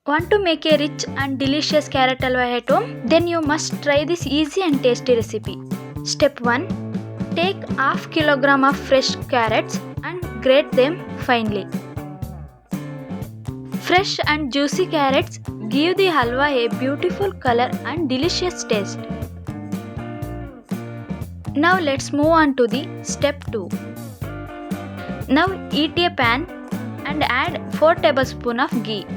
Want to make a rich and delicious carrot halwa at home? Then you must try this easy and tasty recipe. Step 1. Take half kilogram of fresh carrots and grate them finely. Fresh and juicy carrots give the halwa a beautiful color and delicious taste. Now let's move on to the step 2. Now heat a pan and add 4 tablespoons of ghee.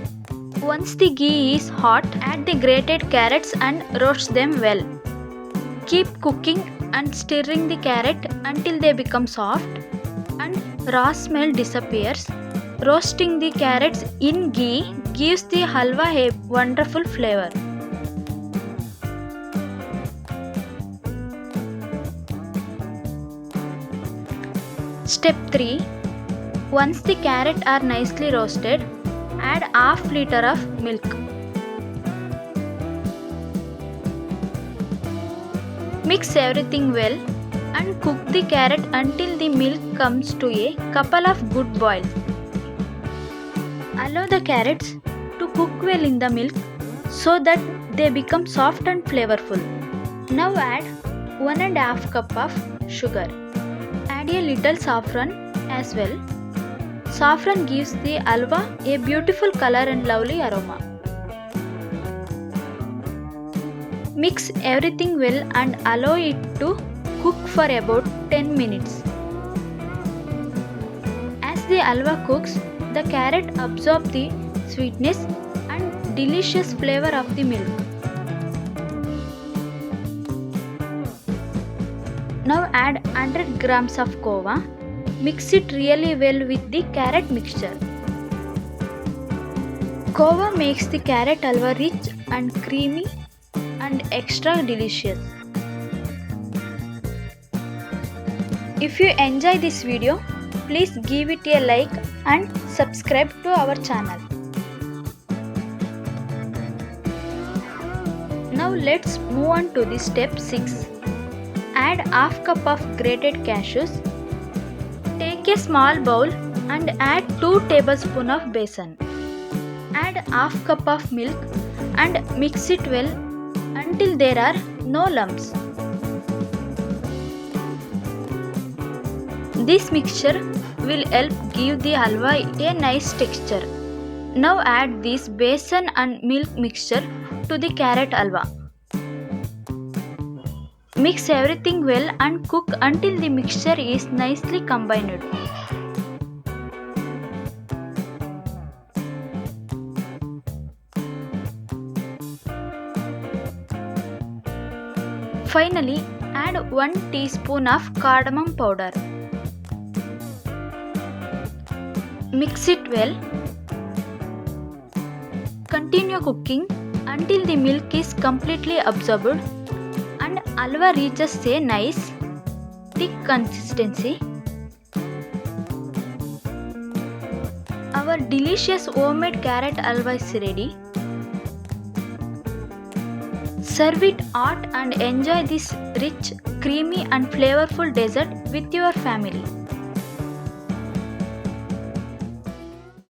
Once the ghee is hot, add the grated carrots and roast them well. Keep cooking and stirring the carrot until they become soft and raw smell disappears. Roasting the carrots in ghee gives the halwa a wonderful flavor. Step 3. Once the carrots are nicely roasted, add half liter of milk. Mix everything well and cook the carrot until the milk comes to a couple of good boils. Allow the carrots to cook well in the milk so that they become soft and flavorful. Now add 1.5 cup of sugar. Add a little saffron as well. Saffron gives the halwa a beautiful color and lovely aroma. Mix everything well and allow it to cook for about 10 minutes. As the halwa cooks, the carrot absorbs the sweetness and delicious flavor of the milk. Now add 100 grams of kova. Mix it really well with the carrot mixture. Kova makes the carrot halwa rich and creamy and extra delicious. If you enjoy this video, please give it a like and subscribe to our channel. Now let's move on to the step 6. Add half cup of grated cashews. Take a small bowl and add 2 tablespoons of besan. Add half cup of milk and mix it well until there are no lumps. This mixture will help give the halwa a nice texture. Now add this besan and milk mixture to the carrot halwa. Mix everything well and cook until the mixture is nicely combined. Finally, add 1 teaspoon of cardamom powder. Mix it well. Continue cooking until the milk is completely absorbed and halwa reaches a nice thick consistency. Our delicious homemade carrot halwa is ready. Serve it hot and enjoy this rich, creamy and flavorful dessert with your family.